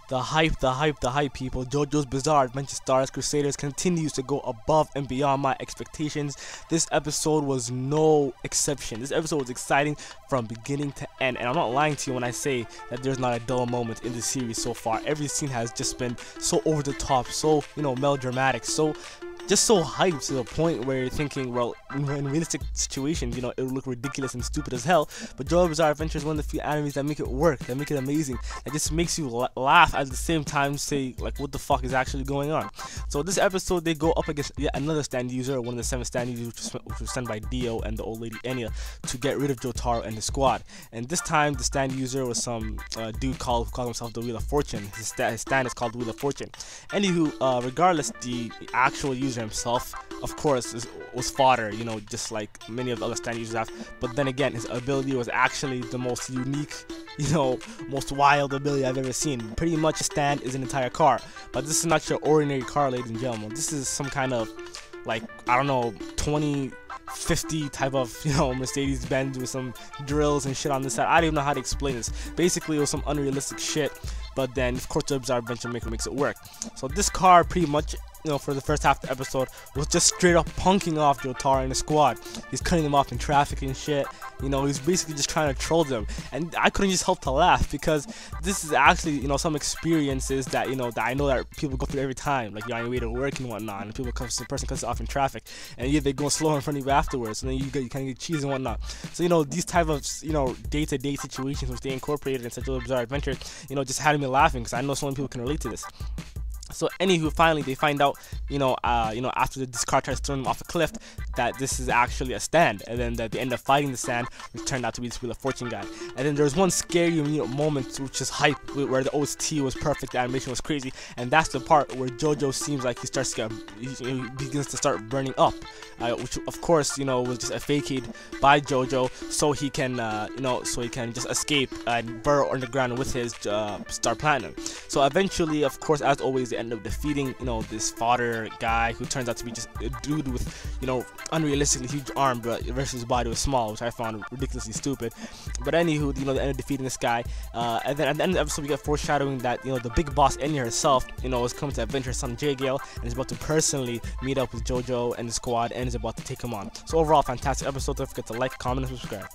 The hype, people. JoJo's Bizarre Adventure Stardust Crusaders continues to go above and beyond my expectations. This episode was no exception. This episode was exciting from beginning to end, and I'm not lying to you when I say that there's not a dull moment in the series so far. Every scene has just been so over the top, so, melodramatic, so hyped to the point where you're thinking, well, in realistic situations, it would look ridiculous and stupid as hell. But JoJo's Bizarre Adventure is one of the few animes that make it work, that make it amazing, that just makes you laugh at the same time, say, like, what the fuck is actually going on? So this episode, they go up against yet another stand user, one of the 7 stand users, which was sent by Dio and the old lady Enya to get rid of Jotaro and the squad. And this time, the stand user was some dude who called himself the Wheel of Fortune. His stand is called the Wheel of Fortune. Anywho, regardless, the actual user himself, of course, was fodder, just like many of the other stand users have. But then again, his ability was actually the most unique, most wild ability I've ever seen. Pretty much a stand is an entire car. But this is not your ordinary car, ladies and gentlemen. This is some kind of, like, I don't know, 2050 type of, Mercedes-Benz with some drills and shit on the side. I don't even know how to explain this. Basically, it was some unrealistic shit. But then, of course, the Bizarre Adventure Maker makes it work. So this car pretty much, for the first half of the episode, was just straight up punking off Jotaro and the squad. He's cutting them off in traffic and shit. He's basically just trying to troll them. And I couldn't just help to laugh, because this is actually, some experiences that, that I know that people go through every time. Like, you're on your way to work and whatnot, and the person cuts off in traffic, and they go slow in front of you afterwards, and then you kind of get cheese and whatnot. So, these type of, day-to-day situations which they incorporated in such a Bizarre Adventure, just had me laughing, because I know so many people can relate to this. So anywho, finally they find out, after this car tries to throw them off a cliff, that this is actually a stand, and then they end up fighting the stand, which turned out to be this Wheel of Fortune guy. And then there's one scary moment, which is hype, where the OST was perfect, the animation was crazy, and that's the part where Jojo seems like he begins to start burning up, which of course, was just a facade by Jojo, so he can, just escape and burrow underground with his Star Platinum. So eventually, of course, as always, they end up defeating, this fodder guy who turns out to be just a dude with, unrealistically huge arm, but versus his body was small, which I found ridiculously stupid. But anywho, they end up defeating this guy, and then at the end of the episode, we get foreshadowing that, the big boss Enya herself, is coming to avenge her son J-Gale, and is about to personally meet up with Jojo and the squad, and is about to take him on. So overall, fantastic episode. Don't forget to like, comment, and subscribe.